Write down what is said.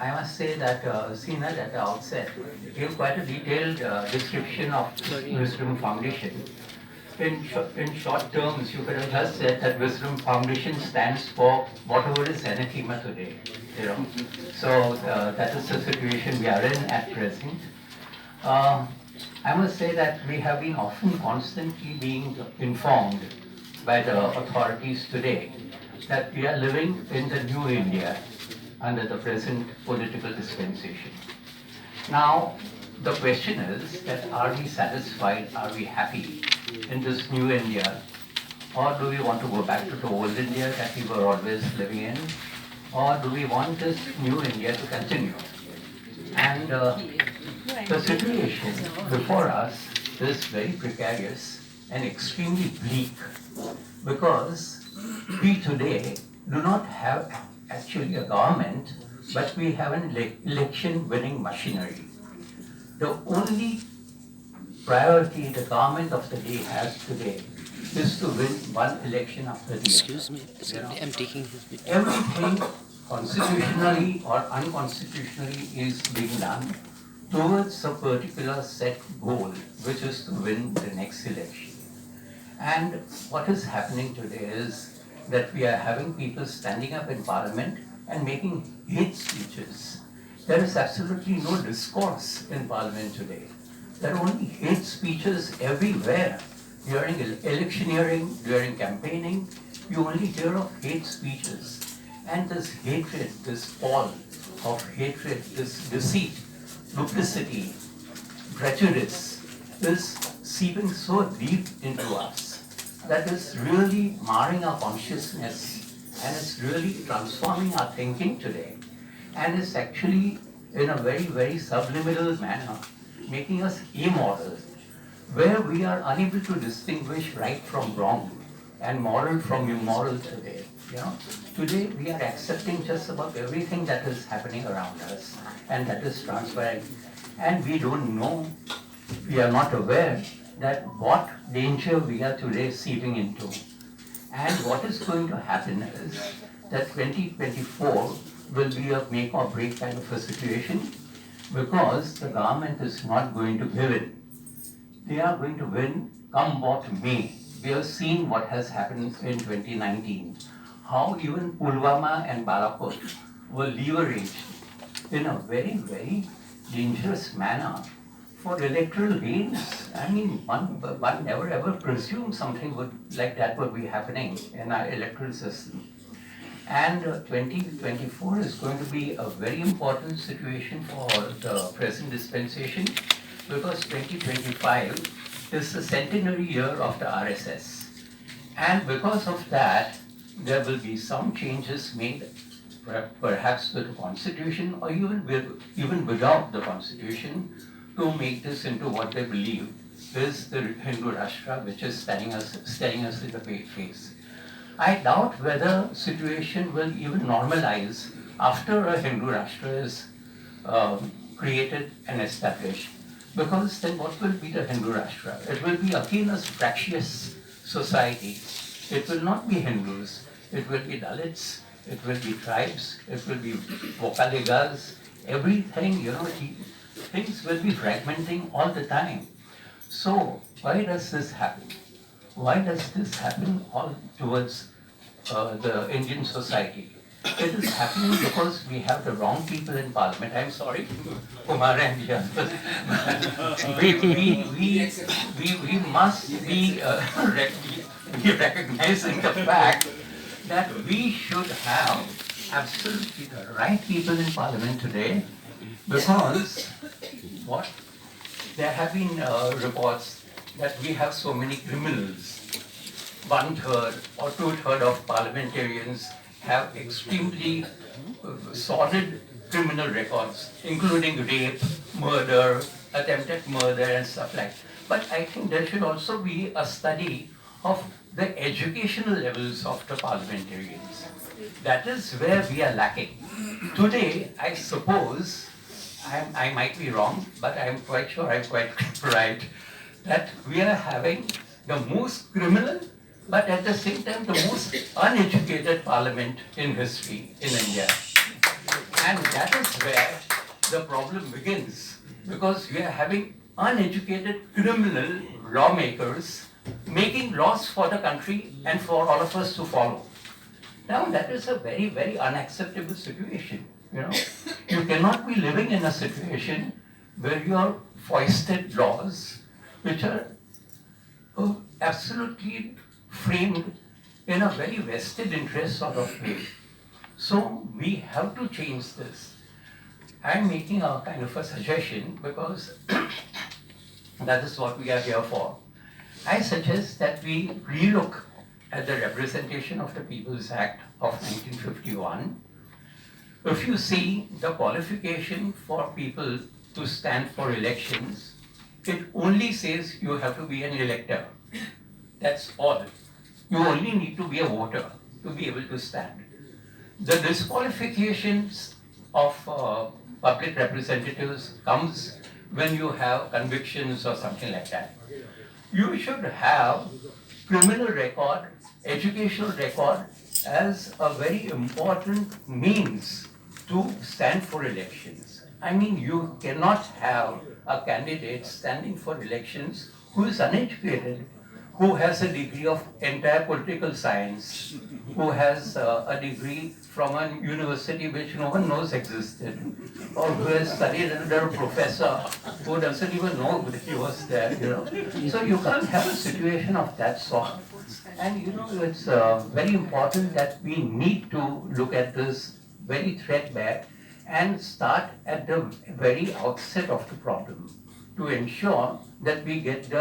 I must say that Seenat at the outset gave quite a detailed description of Wisdom Foundation. In short terms, you could have just said that Wisdom Foundation stands for whatever is anathema today. You know, so that is the situation we are in at present. Uh, I must say that we have been often constantly being informed by the authorities today that we are living in the new India under the present political dispensation. Now, the question is that are we satisfied, are we happy in this new India, or do we want to go back to the old India that we were always living in, or do we want this new India to continue? And the situation before us is very precarious and extremely bleak because we today do not have actually a government, but we have an election-winning machinery. The only priority the government of the day has today is to win one election after the other. Excuse me, I'm taking his video. Everything constitutionally or unconstitutionally is being done towards a particular set goal, which is to win the next election. And what is happening today is that we are having people standing up in parliament and making hate speeches. There is absolutely no discourse in parliament today. There are only hate speeches everywhere. During electioneering, during campaigning, you only hear of hate speeches. And this hatred, this fall of hatred, this deceit, duplicity, prejudice is seeping so deep into us that is really marring our consciousness and it's really transforming our thinking today. And it's actually in a very, very subliminal manner making us immoral, where we are unable to distinguish right from wrong and moral from immoral today. You know, today we are accepting just about everything that is happening around us and that is transpiring, and we don't know, we are not aware that what danger we are today seeping into. And what is going to happen is that 2024 will be a make or break kind of a situation because the government is not going to give in. They are going to win come what may. We have seen what has happened in 2019, how even Pulwama and Balapur were leveraged in a very, very dangerous manner for electoral gains. I mean, one never ever presumed something like that would be happening in our electoral system. And 2024 is going to be a very important situation for the present dispensation because 2025 is the centenary year of the RSS. And because of that, there will be some changes made, perhaps to the constitution or even without the constitution, to make this into what they believe is the Hindu Rashtra, which is staring us in the face. I doubt whether situation will even normalize after a Hindu Rashtra is created and established. Because then what will be the Hindu Rashtra? It will be again a fractious society. It will not be Hindus. It will be Dalits. It will be tribes. It will be Vokaligas. Everything, you know, things will be fragmenting all the time. So why does this happen? Why does this happen all towards the Indian society? It is happening because we have the wrong people in parliament. I'm sorry, Kumar and the others. we must be recognizing the fact that we should have absolutely the right people in parliament today because what? There have been reports that we have so many criminals. 1/3 or 2/3 of parliamentarians have extremely solid criminal records, including rape, murder, attempted murder and stuff like that. But I think there should also be a study of the educational levels of the parliamentarians. That is where we are lacking. Today, I suppose, I might be wrong, but I'm quite sure I'm quite right, that we are having the most criminal, but at the same time the most uneducated parliament in history in India. And that is where the problem begins, because we are having uneducated criminal lawmakers making laws for the country and for all of us to follow. Now that is a very, very unacceptable situation. You cannot be living in a situation where you are foisted laws which are absolutely framed in a very vested interest sort of way. So we have to change this. I'm making a kind of a suggestion because that is what we are here for. I suggest that we relook at the Representation of the People's Act of 1951. If you see the qualification for people to stand for elections, it only says you have to be an elector. That's all. You only need to be a voter to be able to stand. The disqualifications of public representatives comes when you have convictions or something like that. You should have criminal record, educational record as a very important means to stand for elections. I mean, you cannot have a candidate standing for elections who is uneducated, who has a degree of entire political science, who has a degree from a university which no one knows existed, or who has studied under a professor who doesn't even know that he was there. So you can't have a situation of that sort. And it's very important that we need to look at this very threadbare and start at the very outset of the problem to ensure that we get the